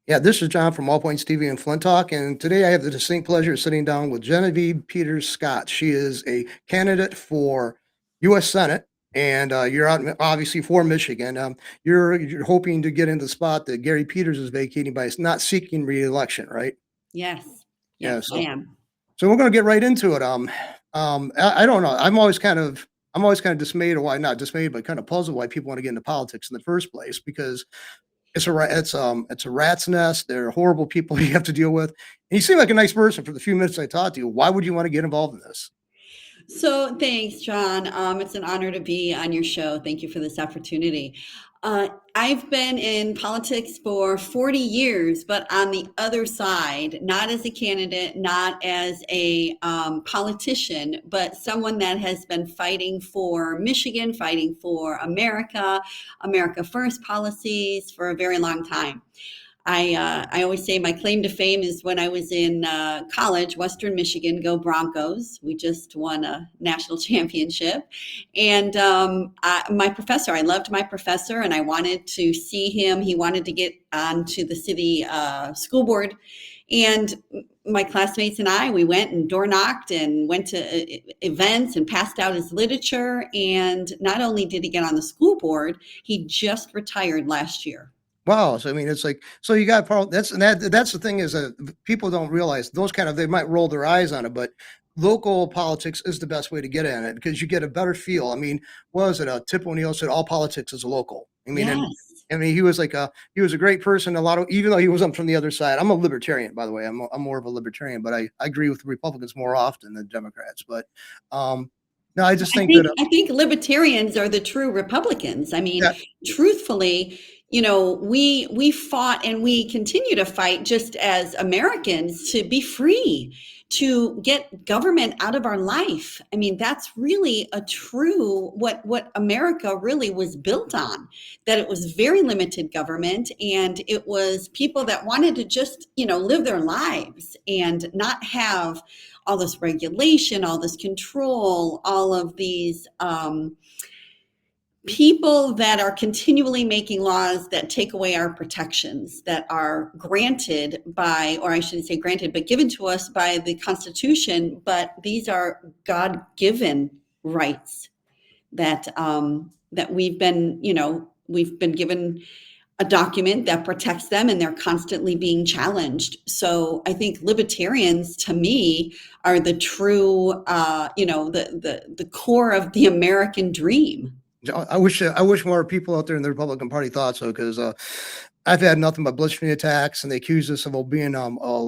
Yeah, this is John from All Points TV and Flint Talk, and today I have the distinct pleasure of sitting down with Genevieve Peters Scott. She is a candidate for U.S. Senate, and you're out obviously for Michigan. You're hoping to get into the spot that Gary Peters is vacating by not seeking re-election, right? Yes. Yeah. Yes, I am. So we're going to get right into it. I don't know. I'm always kind of dismayed, or why not dismayed, but kind of puzzled why people want to get into politics in the first place, because it's a rat's nest. They're horrible people you have to deal with. And you seem like a nice person for the few minutes I talked to you. Why would you want to get involved in this? So thanks, John. It's an honor to be on your show. Thank you for this opportunity. I've been in politics for 40 years, but on the other side, not as a candidate, not as a politician, but someone that has been fighting for Michigan, fighting for America, America First policies for a very long time. I always say my claim to fame is when I was in college, Western Michigan, go Broncos. We just won a national championship. And my professor, I loved my professor and I wanted to see him. He wanted to get onto the city school board. And my classmates and I, we went and door knocked and went to events and passed out his literature. And not only did he get on the school board, he just retired last year. Wow. So I mean, it's like, so you got that's the thing, is that people don't realize those kind of, they might roll their eyes on it, but local politics is the best way to get in it because you get a better feel. I mean, what was it? Tip O'Neill said all politics is local. Yes. He was he was a great person. Even though he wasn't from the other side. I'm a libertarian, by the way. I'm more of a libertarian, but I agree with Republicans more often than Democrats. But no, I just I think think that I think libertarians are the true Republicans. I mean, that truthfully, we fought and we continue to fight just as Americans to be free, to get government out of our life. I mean, that's really a true what America really was built on, that it was very limited government and it was people that wanted to just, live their lives and not have all this regulation, all this control, all of these people that are continually making laws that take away our protections that are granted by, or I shouldn't say granted, but given to us by the Constitution. But these are God-given rights that we've been given a document that protects them, and they're constantly being challenged. So I think libertarians, to me, are the true, the core of the American dream. I wish more people out there in the Republican Party thought so, because I've had nothing but blistering attacks, and they accuse us of being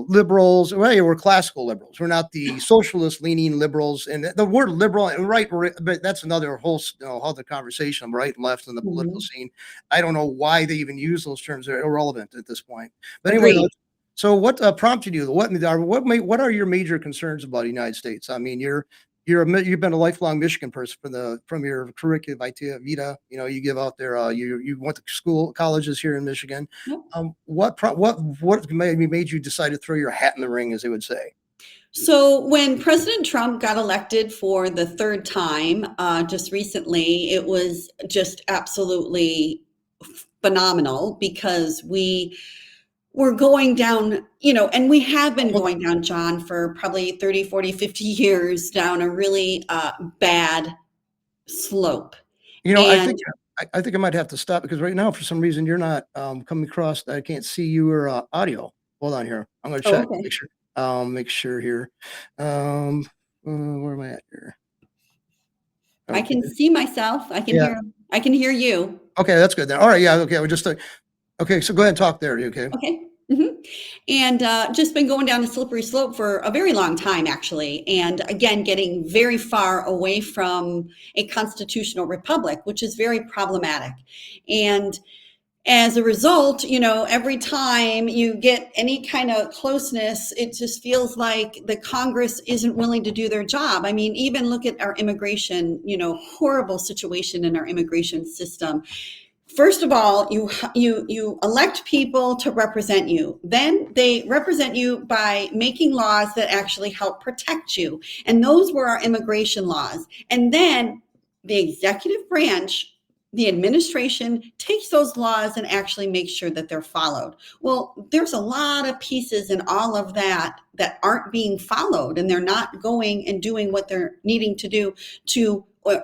liberals. Well, yeah, we're classical liberals. We're not the socialist leaning liberals. And the word liberal and right, but that's another whole other conversation. Right and left in the political Mhm. scene. I don't know why they even use those terms. They're irrelevant at this point. But anyway, Agreed. so what prompted you? What are your major concerns about the United States? I mean, you've been a lifelong Michigan person from your curriculum vitae. You give out there. You went to colleges here in Michigan. Yep. What made you decide to throw your hat in the ring, as they would say? So when President Trump got elected for the third time, just recently, it was just absolutely phenomenal because we're going down, and we have been going down, John, for probably 30, 40, 50 years down a really bad slope. I And think I might have to stop, because right now, for some reason, you're not coming across. I can't see your audio. Hold on here. I'm going to oh, check. okay. Make sure here. Um, where am I at here? I Okay. can see myself. Yeah. I can hear you. Okay, that's good then. All right. Yeah. Okay. We just okay. So go ahead and talk there. Okay. Okay. And just been going down a slippery slope for a very long time, actually. And again, getting very far away from a constitutional republic, which is very problematic. And as a result, every time you get any kind of closeness, it just feels like the Congress isn't willing to do their job. I mean, even look at our immigration, horrible situation in our immigration system. First of all, you elect people to represent you. Then they represent you by making laws that actually help protect you. And those were our immigration laws. And then the executive branch the administration takes those laws and actually makes sure that they're followed. Well, there's a lot of pieces in all of that that aren't being followed, and they're not going and doing what they're needing to do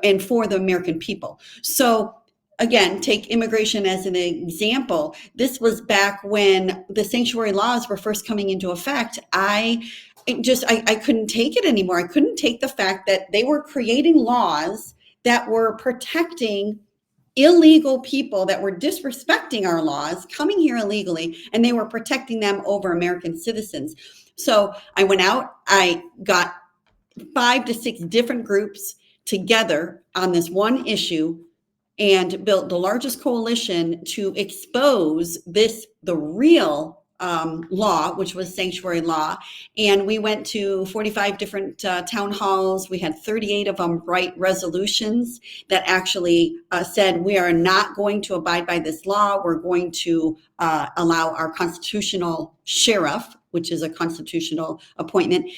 and for the American people. So again, take immigration as an example. This was back when the sanctuary laws were first coming into effect. I couldn't take it anymore. I couldn't take the fact that they were creating laws that were protecting illegal people that were disrespecting our laws, coming here illegally, and they were protecting them over American citizens. So I went out, I got 5 to 6 different groups together on this one issue and built the largest coalition to expose the real law, which was sanctuary law. And we went to 45 different town halls. We had 38 of them write resolutions that actually said, we are not going to abide by this law. We're going to allow our constitutional sheriff, which is a constitutional appointment,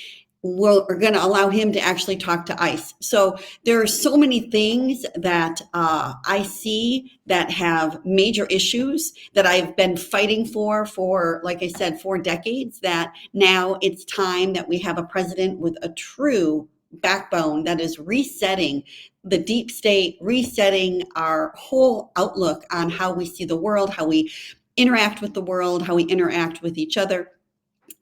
we're going to allow him to actually talk to ICE. So there are so many things that I see that have major issues that I've been fighting for, like I said, 4 decades, that now it's time that we have a president with a true backbone that is resetting the deep state, resetting our whole outlook on how we see the world, how we interact with the world, how we interact with each other.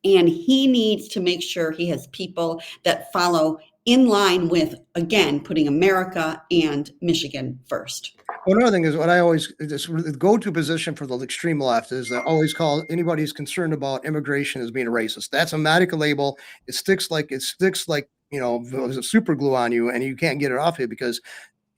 And he needs to make sure he has people that follow in line with, again, putting America and Michigan first. Well, another thing is what I always, this the go-to position for the extreme left is that always call anybody who's concerned about immigration as being a racist. That's a medical label. It sticks like, super glue on you, and you can't get it off you because,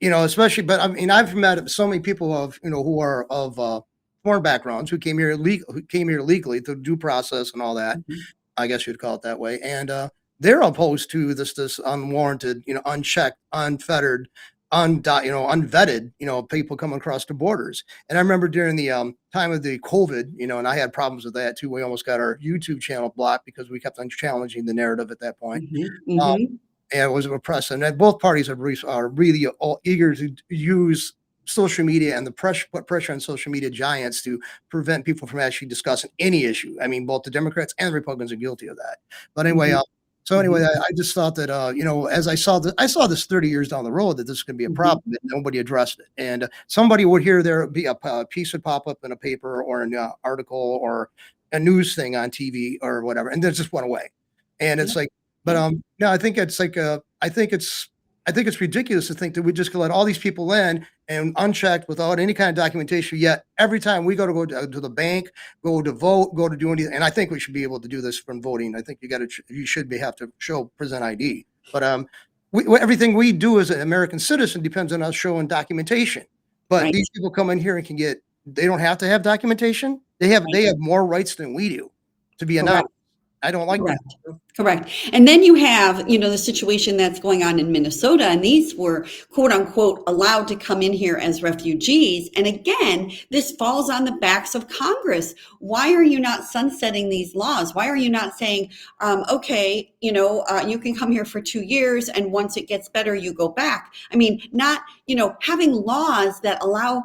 especially, but I mean, I've met so many people who are of foreign backgrounds who came here illegally through due process and all that. Mm-hmm. I guess you'd call it that way. And they're opposed to this unwarranted, unchecked, unfettered, unvetted, people coming across the borders. And I remember during the time of the COVID, and I had problems with that too. We almost got our YouTube channel blocked because we kept on challenging the narrative at that point. Mm-hmm. And it was oppressive. And both parties are really eager to use social media and put pressure on social media giants to prevent people from actually discussing any issue. I mean, both the Democrats and the Republicans are guilty of that. But anyway, mm-hmm. I just thought that, as I saw this 30 years down the road, that this could be a problem, and nobody addressed it. And somebody would hear there be a piece would pop up in a paper or an article or a news thing on TV or whatever, and it just went away. And it's like, but no, I think it's like, I think it's ridiculous to think that we just could let all these people in and unchecked without any kind of documentation. Yet every time we go to the bank, go to vote, go to do anything, and I think we should be able to do this from voting. I think you should have to present ID. But everything we do as an American citizen depends on us showing documentation. But right. These people come in here and they don't have to have documentation. They have more rights than we do to be anonymous. I don't like that. Correct. And then you have, the situation that's going on in Minnesota, and these were quote unquote allowed to come in here as refugees. And again, this falls on the backs of Congress. Why are you not sunsetting these laws? Why are you not saying, okay, you can come here for 2 years, and once it gets better, you go back? I mean, not, having laws that allow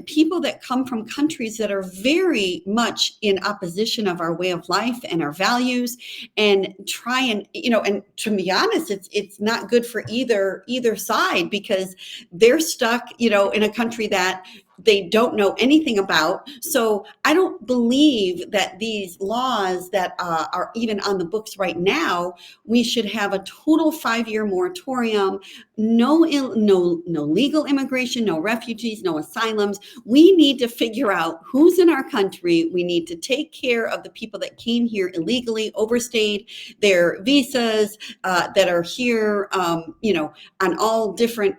people that come from countries that are very much in opposition of our way of life and our values, and try and, and to be honest, it's not good for either side, because they're stuck, in a country that they don't know anything about. So I don't believe that these laws that are even on the books right now, we should have a total 5-year moratorium, no legal immigration, no refugees, no asylums. We need to figure out who's in our country. We need to take care of the people that came here illegally, overstayed their visas, that are here, on all different,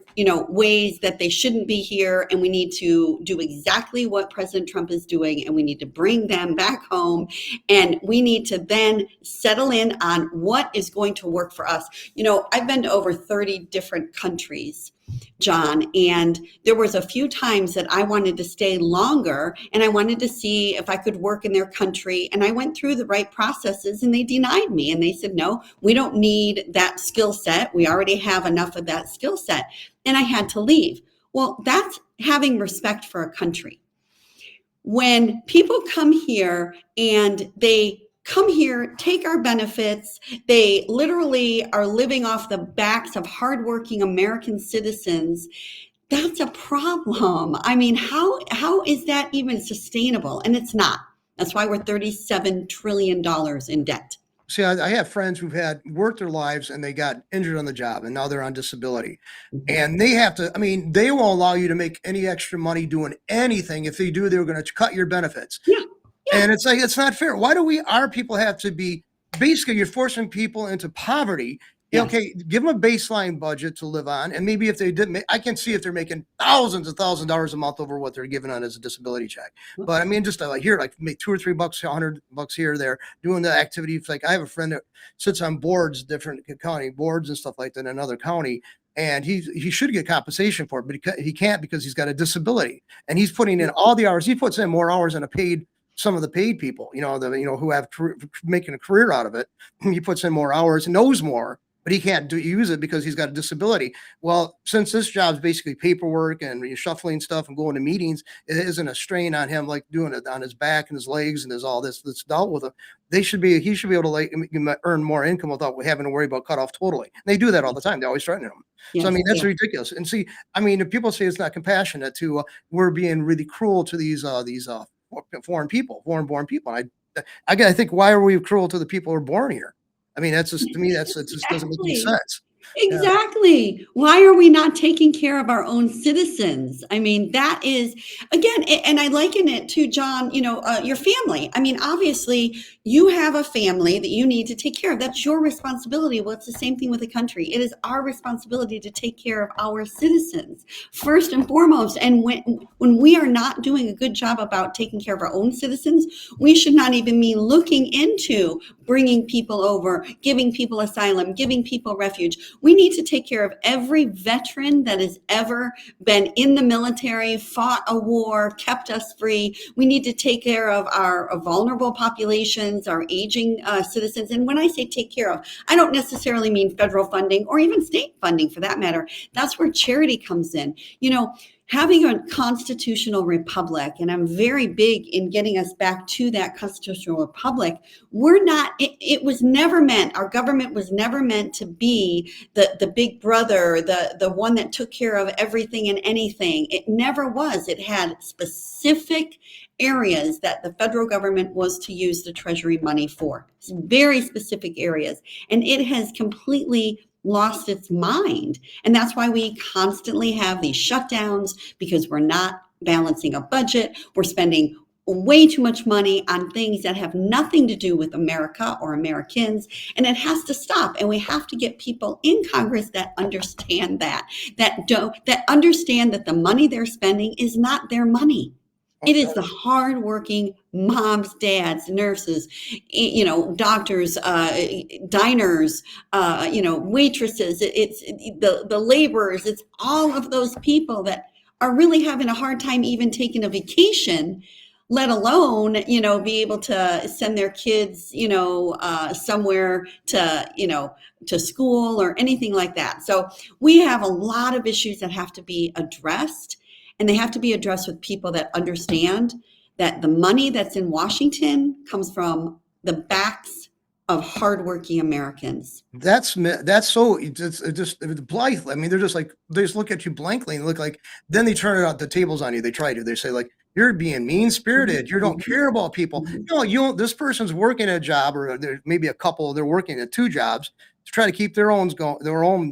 ways that they shouldn't be here. And we need to do exactly what President Trump is doing, and we need to bring them back home, and we need to then settle in on what is going to work for us. I've been to over 30 different countries, John, and there was a few times that I wanted to stay longer, and I wanted to see if I could work in their country, and I went through the right processes, and they denied me, and they said, no, we don't need that skill set. We already have enough of that skill set, and I had to leave. Well, that's having respect for a country. When people come here and they come here, take our benefits, they literally are living off the backs of hardworking American citizens. That's a problem. I mean, how is that even sustainable? And it's not. That's why we're $37 trillion in debt. See, I have friends who've had worked their lives and they got injured on the job and now they're on disability. And they have to, I mean, they won't allow you to make any extra money doing anything. If they do, they're going to cut your benefits. Yeah. And it's like, it's not fair. Why do our people have to be, basically, you're forcing people into poverty. Yeah, Yes. okay, give them a baseline budget to live on. And maybe if they didn't make, I can see if they're making thousands of $1,000s a month over what they're given on as a disability check. But I mean, just like here, like make $2 or $3, $100 here or there, doing the activity. It's like I have a friend that sits on boards, different county boards and stuff like that in another county. And he should get compensation for it, but he can't because he's got a disability. And he's putting in all the hours. He puts in more hours than some of the paid people, who have making a career out of it. He puts in more hours, knows more, but he can't use it because he's got a disability. Well, since this job is basically paperwork and shuffling stuff and going to meetings, it isn't a strain on him like doing it on his back and his legs and there's all this that's dealt with him. He should be able to earn more income without having to worry about cut off totally. And they do that all the time. They're always threatening them. Yes, So I mean, that's yeah. ridiculous. And see, I mean, if people say it's not compassionate we're being really cruel to these foreign born people. I think, why are we cruel to the people who are born here? I mean, that's just, to me, it just doesn't make any sense. Exactly. Why are we not taking care of our own citizens? I mean, that is, again, and I liken it to, John, your family. I mean, obviously, you have a family that you need to take care of. That's your responsibility. Well, it's the same thing with the country. It is our responsibility to take care of our citizens first and foremost. And when we are not doing a good job about taking care of our own citizens, we should not even be looking into bringing people over, giving people asylum, giving people refuge. We need to take care of every veteran that has ever been in the military, fought a war, kept us free. We need to take care of our vulnerable populations, our aging citizens. And when I say take care of, I don't necessarily mean federal funding or even state funding for that matter. That's where charity comes in. Having a constitutional republic, and I'm very big in getting us back to that constitutional republic, it was never meant, our government was never meant to be the big brother, the one that took care of everything and anything. It never was. It had specific areas that the federal government was to use the Treasury money for, very specific areas. And it has completely lost its mind. And that's why we constantly have these shutdowns, because we're not balancing a budget. We're spending way too much money on things that have nothing to do with America or Americans. And it has to stop. And we have to get people in Congress that understand that understand that the money they're spending is not their money. It is the hardworking moms, dads, nurses, doctors, diners, waitresses. It's the laborers. It's all of those people that are really having a hard time even taking a vacation, let alone, be able to send their kids, somewhere to school or anything like that. So we have a lot of issues that have to be addressed. And they have to be addressed with people that understand that the money that's in Washington comes from the backs of hardworking Americans. That's so just blithe. I mean, they just look at you blankly and look like, then they turn out the tables on you. They say like, you're being mean spirited. You don't care about people. This person's working a job, or there maybe a couple, they're working at 2 jobs to try to keep their own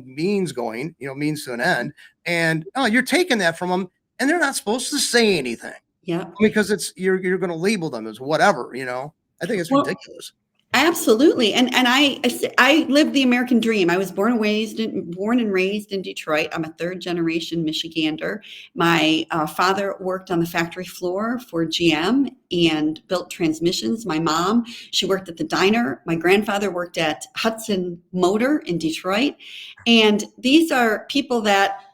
means going, means to an end. And you're taking that from them. And they're not supposed to say anything. Yeah. Because you're going to label them as whatever, I think it's ridiculous. Absolutely. And I lived the American dream. I was born and raised in Detroit. I'm a 3rd generation Michigander. My father worked on the factory floor for GM and built transmissions. My mom, she worked at the diner. My grandfather worked at Hudson Motor in Detroit. And these are people that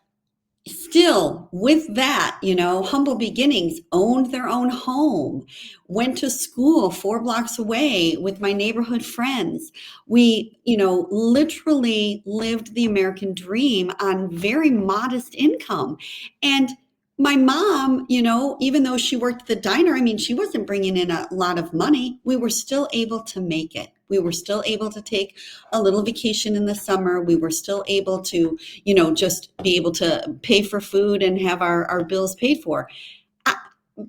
still with that, humble beginnings, owned their own home, went to school 4 blocks away with my neighborhood friends. We, literally lived the American dream on very modest income. And my mom, even though she worked at the diner, I mean, she wasn't bringing in a lot of money. We were still able to make it. We were still able to take a little vacation in the summer. We were still able to, just be able to pay for food and have our bills paid for. I,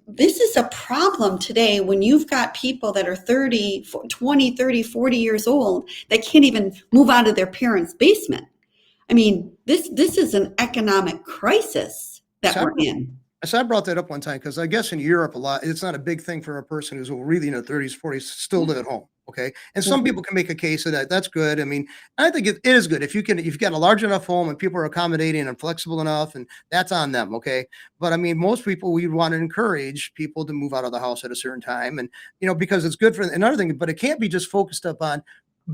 this is a problem today when you've got people that are 30, 20, 30, 40 years old that can't even move out of their parents' basement. I mean, this is an economic crisis that So we're in. So I brought that up one time because I guess in Europe a lot, it's not a big thing for a person who's really in their 30s, 40s, still live at home. Okay. And some Mhm. people can make a case of that. That's good. I mean, I think it is good if if you've got a large enough home and people are accommodating and flexible enough, and that's on them. Okay. But I mean, most people, we want to encourage people to move out of the house at a certain time. And, because it's good for another thing, but it can't be just focused up on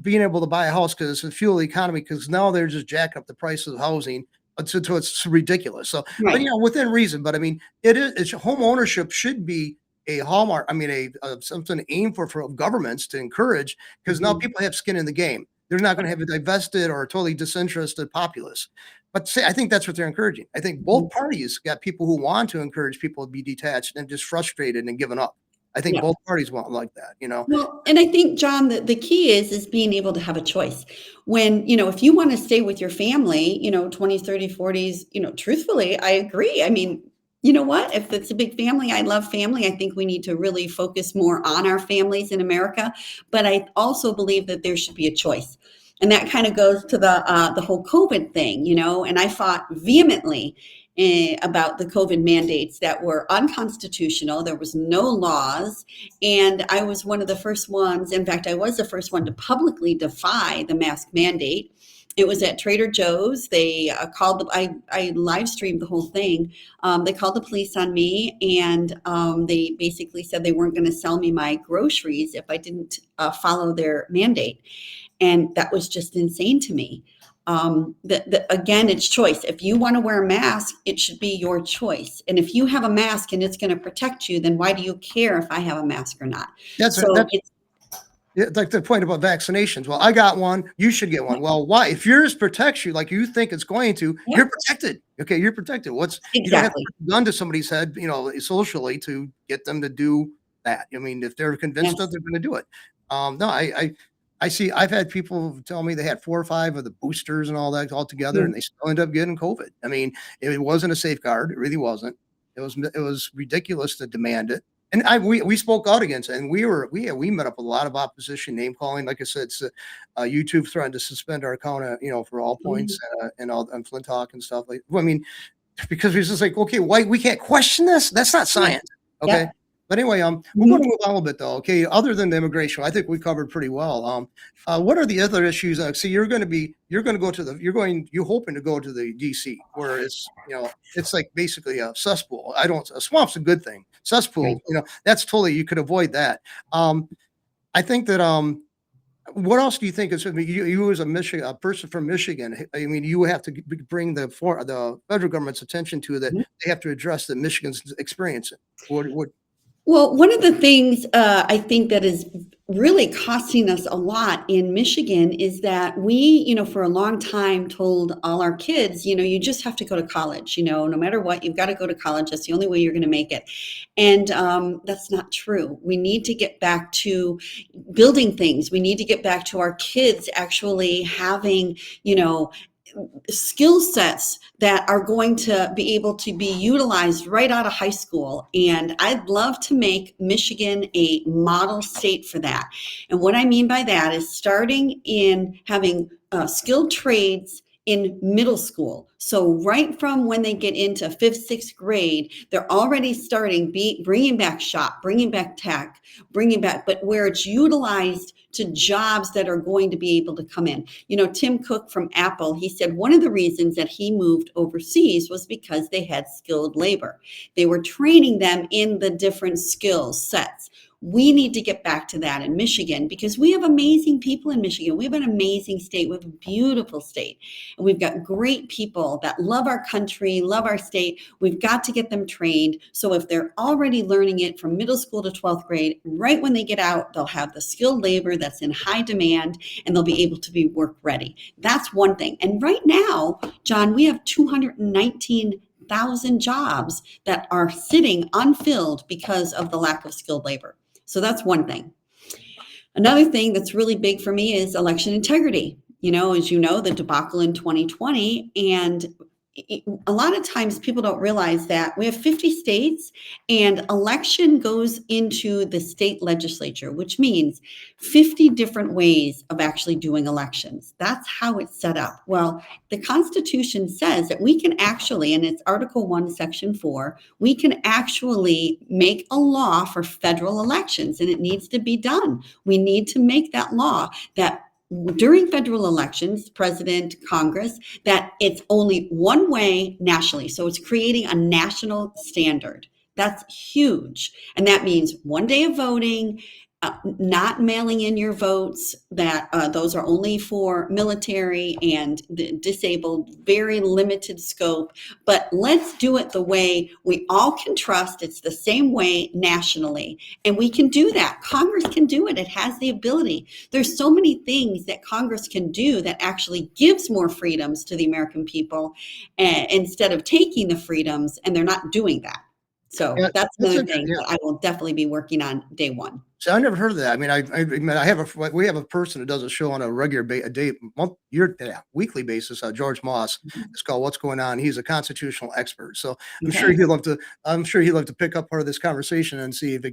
being able to buy a house because it's a fuel economy, because now they're just jacking up the price of housing. So it's ridiculous. So, but Right. within reason. But I mean, it's home ownership should be a hallmark. I mean, something to aim for governments to encourage, because now Mhm. people have skin in the game. They're not going to have a divested or totally disinterested populace. But say, I think that's what they're encouraging. I think both Mhm. parties got people who want to encourage people to be detached and just frustrated and giving up. I think Yeah. both parties want like that. Well, and I think, John, the key is being able to have a choice. When, if you want to stay with your family, 20s, 30s, 40s, truthfully, I agree. I mean, you know what? If it's a big family, I love family. I think we need to really focus more on our families in America. But I also believe that there should be a choice. And that kind of goes to the whole COVID thing, and I fought vehemently about the COVID mandates that were unconstitutional. There was no laws, and I was one of the first ones. In fact, I was the first one to publicly defy the mask mandate. It was at Trader Joe's. They I live streamed the whole thing. They called the police on me, and they basically said they weren't going to sell me my groceries if I didn't follow their mandate. And that was just insane to me. Again, it's choice. If you want to wear a mask, it should be your choice. And if you have a mask and it's going to protect you, then why do you care if I have a mask or not? So That's it's Yeah, like the point about vaccinations. Well, I got one, you should get one. Well, why? If yours protects you like you think it's going to, yeah, you're protected. Okay, you're protected. You don't have to exactly. put a gun to somebody's head, socially, to get them to do that. I mean, if they're convinced of, Yes. they're going to do it. No, I see. I've had people tell me they had 4 or 5 of the boosters and all that all together, Mm, and they still end up getting COVID. I mean, it wasn't a safeguard. It really wasn't. It was ridiculous to demand it. And we spoke out against it, and we met up with a lot of opposition, name calling. Like I said, YouTube threatened to suspend our account, for all points, mhm. and all on Flint Talk and stuff. Like, well, I mean, because we're just like, okay, why we can't question this? That's not Yeah. science. Okay. Yep. But anyway, we're going to Mhm. move on a little bit though. Okay. Other than the immigration, I think we covered pretty well. What are the other issues? See, you're going to go to you hoping to go to the DC, where it's like basically a cesspool. A swamp's a good thing. Right. Cesspool, that's totally, you could avoid that. I think that, what else do you think is, I mean, you as a person from Michigan, I mean, you have to bring the federal government's attention to that. Mhm. They have to address that Michigan's experiencing. What Well, one of the things I think that is really costing us a lot in Michigan is that we, for a long time told all our kids, you just have to go to college, no matter what, you've got to go to college. That's the only way you're going to make it. And that's not true. We need to get back to building things. We need to get back to our kids actually having, skill sets that are going to be able to be utilized right out of high school. And I'd love to make Michigan a model state for that. And what I mean by that is starting in having skilled trades in middle school. So right from when they get into 5th, 6th grade, they're already starting bringing back shop, bringing back tech, but where it's utilized to jobs that are going to be able to come in. Tim Cook from Apple, he said one of the reasons that he moved overseas was because they had skilled labor. They were training them in the different skill sets. We need to get back to that in Michigan because we have amazing people in Michigan. We have an amazing state. We have a beautiful state. And we've got great people that love our country, love our state. We've got to get them trained. So if they're already learning it from middle school to 12th grade, right when they get out, they'll have the skilled labor that's in high demand and they'll be able to be work ready. That's one thing. And right now, John, we have 219,000 jobs that are sitting unfilled because of the lack of skilled labor. So that's one thing. Another thing that's really big for me is election integrity. As you know, the debacle in 2020, and a lot of times people don't realize that we have 50 states and election goes into the state legislature, which means 50 different ways of actually doing elections. That's how it's set up. Well, the Constitution says that we can actually, and it's Article 1, Section 4, we can actually make a law for federal elections, and it needs to be done. We need to make that law that during federal elections, President, Congress, that it's only one way nationally. So it's creating a national standard. That's huge. And that means one day of voting, not mailing in your votes, that those are only for military and disabled, very limited scope. But let's do it the way we all can trust. It's the same way nationally. And we can do that. Congress can do it. It has the ability. There's so many things that Congress can do that actually gives more freedoms to the American people instead of taking the freedoms, and they're not doing that. So Yeah, that's that's another thing that I will definitely be working on day one. So I never heard of that. I mean, we have a person that does a show on a regular weekly basis. George Moss. It's called "What's Going On." He's a constitutional expert, so I'm sure he'd love to pick up part of this conversation and see if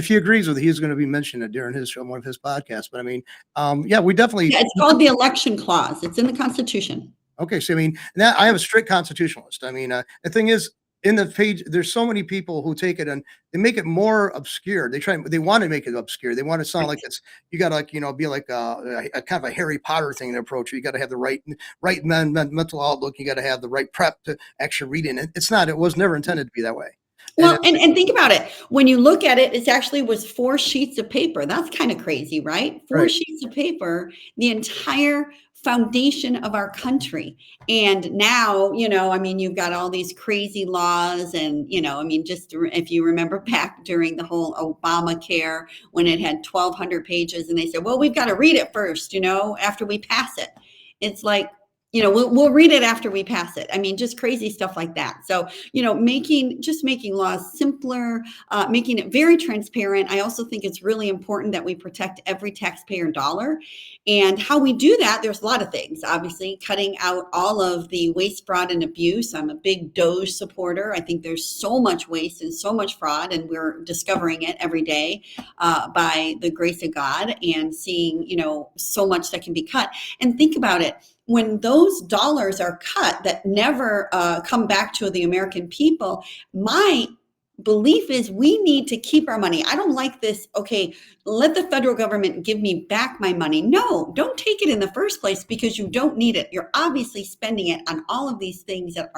he agrees with it, he's going to be mentioning it during his show, one of his podcasts. But I mean, we definitely. Yeah, it's called the election clause. It's in the Constitution. Okay, so I mean, now I am a strict constitutionalist. I mean, the thing is, in the page, there's so many people who take it and they make it more obscure. They want to make it obscure. They want to sound like you got to be like a kind of a Harry Potter thing in approach. You got to have the right mental outlook. You got to have the right prep to actually read it. It's not. It was never intended to be that way. Well, and think about it. When you look at it, it actually was 4 sheets of paper. That's kind of crazy, right? 4 sheets of paper, the entire foundation of our country. And now, you've got all these crazy laws and, just if you remember back during the whole Obamacare, when it had 1,200 pages and they said, well, we've got to read it first, after we pass it. It's like, we'll read it after we pass it. I mean, just crazy stuff like that. So, making laws simpler, making it very transparent. I also think it's really important that we protect every taxpayer dollar. And how we do that, there's a lot of things. Obviously, cutting out all of the waste, fraud, and abuse. I'm a big DOGE supporter. I think there's so much waste and so much fraud, and we're discovering it every day by the grace of God and seeing, so much that can be cut. And think about it. When those dollars are cut that never come back to the American people, my belief is we need to keep our money. I don't like this, okay, let the federal government give me back my money. No, don't take it in the first place because you don't need it. You're obviously spending it on all of these things that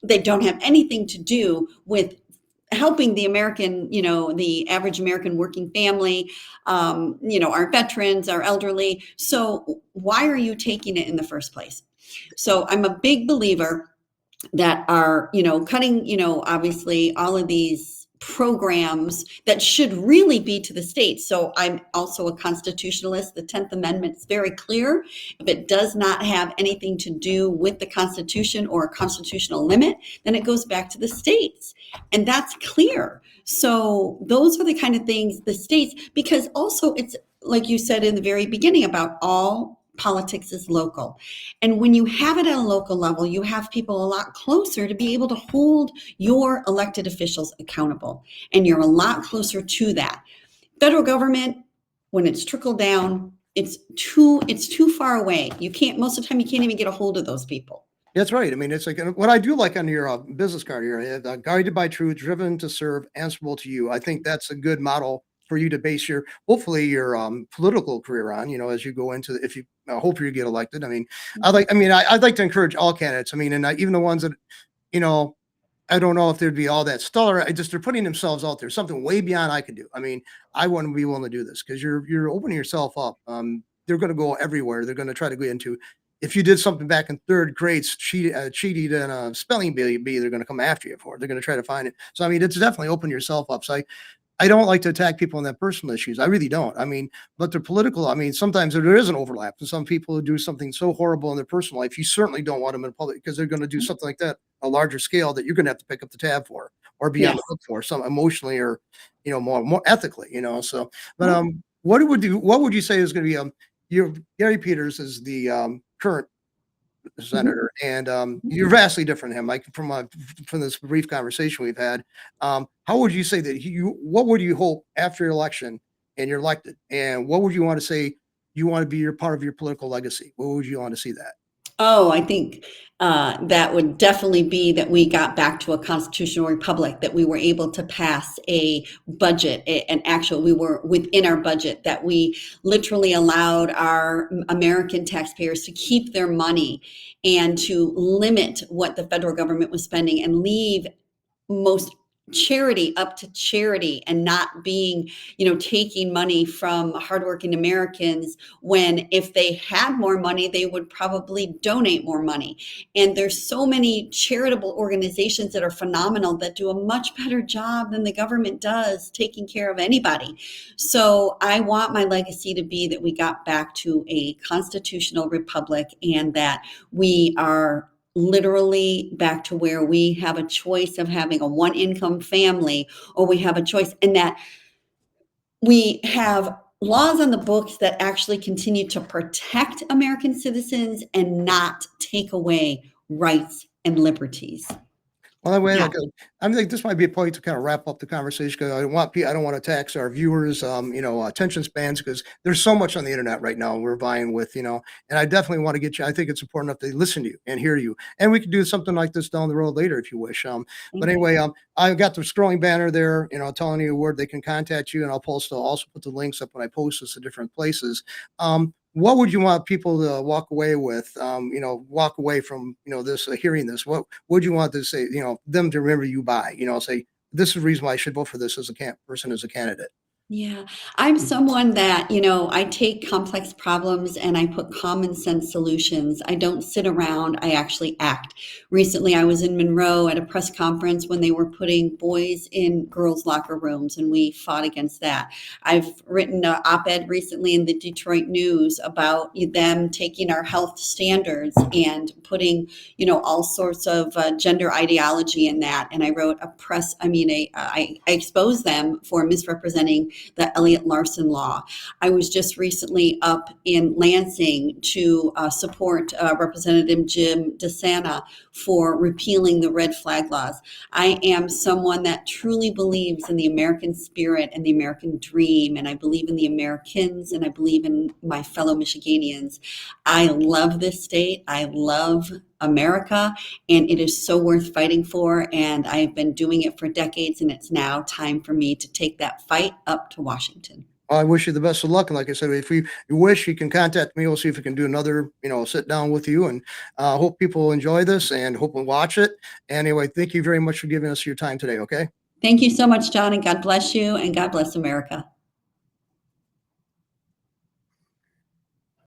they don't have anything to do with helping the American, the average American working family, our veterans, our elderly. So why are you taking it in the first place? So I'm a big believer that are, cutting, obviously all of these programs that should really be to the states. So I'm also a constitutionalist. The 10th Amendment is very clear. If it does not have anything to do with the Constitution or a constitutional limit, then it goes back to the states. And that's clear. So those are the kind of things the states, because also it's like you said in the very beginning about all politics is local. And when you have it at a local level, you have people a lot closer to be able to hold your elected officials accountable. And you're a lot closer to that. Federal government, when it's trickled down, it's too far away. Most of the time, you can't even get a hold of those people. That's right. I mean, it's like what I do like on your business card here, guided by truth, driven to serve, answerable to you. I think that's a good model for you to base hopefully your political career on, as you go into if you hope you get elected. I mean, I'd like to encourage all candidates. I mean, and even the ones that, I don't know if they'd be all that stellar. They're putting themselves out there, something way beyond I could do. I mean, I wouldn't be willing to do this because you're opening yourself up. They're going to go everywhere. They're going to try to go into. If you did something back in third grade, cheated in a spelling bee, they're going to come after you for it. They're going to try to find it. So I mean, it's definitely open yourself up. So I don't like to attack people on their personal issues. I really don't. I mean, but they're political. I mean, sometimes there is an overlap. And some people who do something so horrible in their personal life, you certainly don't want them in public because they're going to do something like that a larger scale that you're going to have to pick up the tab for or be on Yes. the hook for, some emotionally or more ethically. So, but what would you say is going to be your Gary Peters is the current senator, and you're vastly different than him. Like from this brief conversation we've had, how would you say that what would you hope after your election and you're elected, and what would you want to say you want to be your part of your political legacy? What would you want to see that? Oh, I think that would definitely be that we got back to a constitutional republic, that we were able to pass a budget, we were within our budget, that we literally allowed our American taxpayers to keep their money and to limit what the federal government was spending and leave most charity up to charity and not being, taking money from hardworking Americans when if they had more money, they would probably donate more money. And there's so many charitable organizations that are phenomenal that do a much better job than the government does taking care of anybody. So I want my legacy to be that we got back to a constitutional republic and that we are literally back to where we have a choice of having a one income family, or we have a choice, and that we have laws on the books that actually continue to protect American citizens and not take away rights and liberties. Well, that way, Yeah. I think this might be a point to kind of wrap up the conversation because I don't want to tax our viewers, attention spans because there's so much on the internet right now we're vying with, and I definitely want to get you. I think it's important enough to listen to you and hear you, and we can do something like this down the road later if you wish. But anyway, I got the scrolling banner there, telling you where they can contact you, and I'll also put the links up when I post this to different places. What would you want people to walk away with? Walk away from this hearing this. What would you want to say? Them to remember you by. Say this is the reason why I should vote for this as a person as a candidate. Yeah, I'm someone that, I take complex problems and I put common sense solutions. I don't sit around, I actually act. Recently, I was in Monroe at a press conference when they were putting boys in girls' locker rooms, and we fought against that. I've written an op-ed recently in the Detroit News about them taking our health standards and putting, all sorts of gender ideology in that. And I wrote I exposed them for misrepresenting the Elliott Larson law. I was just recently up in Lansing to support Representative Jim DeSantis for repealing the red flag laws. I am someone that truly believes in the American spirit and the American dream, and I believe in the Americans, and I believe in my fellow Michiganians. I love this state. I love America, and it is so worth fighting for, and I've been doing it for decades, and it's now time for me to take that fight up to Washington. Well, I wish you the best of luck. And like I said, if you wish, you can contact me. We'll see if we can do another, sit down with you. And hope people enjoy this and hope we'll watch it. Anyway, thank you very much for giving us your time today. Okay. Thank you so much, John, and God bless you, and God bless America.